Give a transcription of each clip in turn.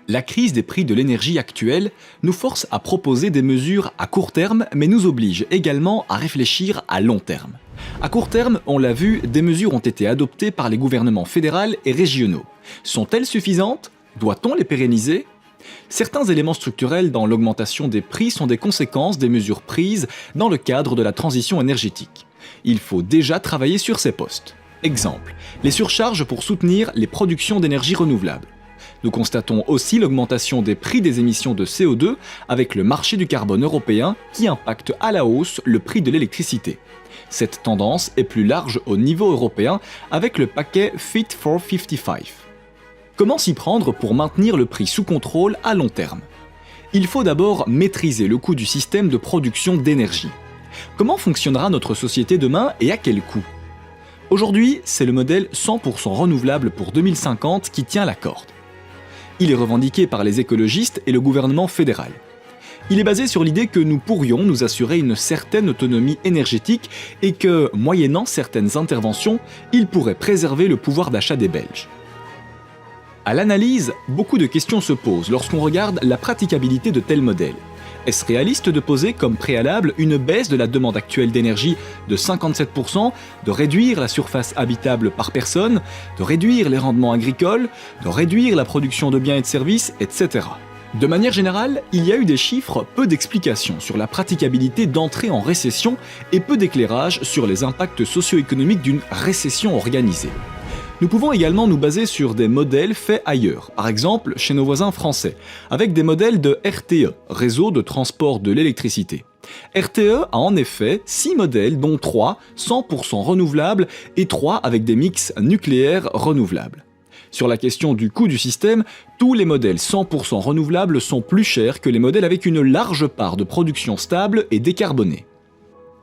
La crise des prix de l'énergie actuelle nous force à proposer des mesures à court terme, mais nous oblige également à réfléchir à long terme. À court terme, on l'a vu, des mesures ont été adoptées par les gouvernements fédéraux et régionaux. Sont-elles suffisantes ? Doit-on les pérenniser ? Certains éléments structurels dans l'augmentation des prix sont des conséquences des mesures prises dans le cadre de la transition énergétique. Il faut déjà travailler sur ces postes. Exemple, les surcharges pour soutenir les productions d'énergie renouvelable. Nous constatons aussi l'augmentation des prix des émissions de CO2 avec le marché du carbone européen qui impacte à la hausse le prix de l'électricité. Cette tendance est plus large au niveau européen avec le paquet Fit for 55. Comment s'y prendre pour maintenir le prix sous contrôle à long terme ? Il faut d'abord maîtriser le coût du système de production d'énergie. Comment fonctionnera notre société demain et à quel coût ? Aujourd'hui, c'est le modèle 100% renouvelable pour 2050 qui tient la corde. Il est revendiqué par les écologistes et le gouvernement fédéral. Il est basé sur l'idée que nous pourrions nous assurer une certaine autonomie énergétique et que, moyennant certaines interventions, il pourrait préserver le pouvoir d'achat des Belges. À l'analyse, beaucoup de questions se posent lorsqu'on regarde la praticabilité de tels modèles. Est-ce réaliste de poser comme préalable une baisse de la demande actuelle d'énergie de 57%, de réduire la surface habitable par personne, de réduire les rendements agricoles, de réduire la production de biens et de services, etc. De manière générale, il y a eu des chiffres, peu d'explications sur la praticabilité d'entrer en récession et peu d'éclairage sur les impacts socio-économiques d'une récession organisée. Nous pouvons également nous baser sur des modèles faits ailleurs, par exemple chez nos voisins français, avec des modèles de RTE, Réseau de transport de l'électricité. RTE a en effet 6 modèles, dont 3 100% renouvelables et 3 avec des mix nucléaires renouvelables. Sur la question du coût du système, tous les modèles 100% renouvelables sont plus chers que les modèles avec une large part de production stable et décarbonée.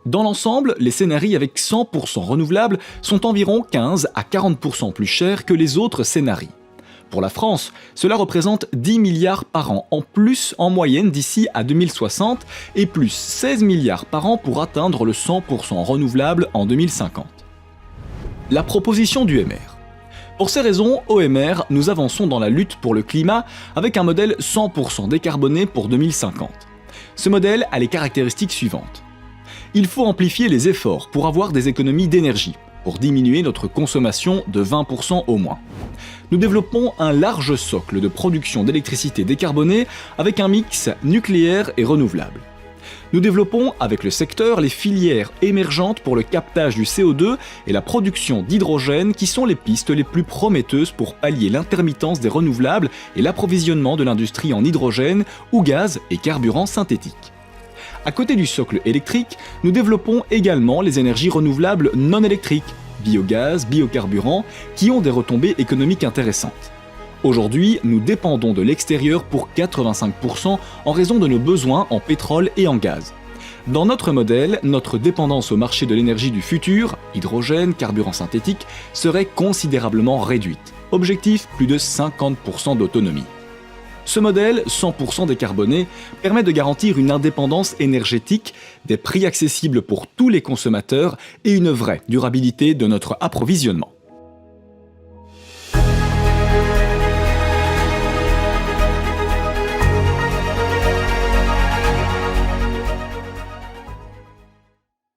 Dans l'ensemble, les scénarios avec 100% renouvelables sont environ 15 à 40% plus chers que les autres scénarios. Pour la France, cela représente 10 milliards par an en plus en moyenne d'ici à 2060 et plus 16 milliards par an pour atteindre le 100% renouvelable en 2050. La proposition du MR. Pour ces raisons, au MR, nous avançons dans la lutte pour le climat avec un modèle 100% décarboné pour 2050. Ce modèle a les caractéristiques suivantes. Il faut amplifier les efforts pour avoir des économies d'énergie, pour diminuer notre consommation de 20% au moins. Nous développons un large socle de production d'électricité décarbonée avec un mix nucléaire et renouvelable. Nous développons avec le secteur les filières émergentes pour le captage du CO2 et la production d'hydrogène qui sont les pistes les plus prometteuses pour pallier l'intermittence des renouvelables et l'approvisionnement de l'industrie en hydrogène ou gaz et carburants synthétiques. À côté du socle électrique, nous développons également les énergies renouvelables non électriques, biogaz, biocarburants, qui ont des retombées économiques intéressantes. Aujourd'hui, nous dépendons de l'extérieur pour 85% en raison de nos besoins en pétrole et en gaz. Dans notre modèle, notre dépendance au marché de l'énergie du futur, hydrogène, carburants synthétiques, serait considérablement réduite. Objectif, plus de 50% d'autonomie. Ce modèle, 100% décarboné, permet de garantir une indépendance énergétique, des prix accessibles pour tous les consommateurs et une vraie durabilité de notre approvisionnement.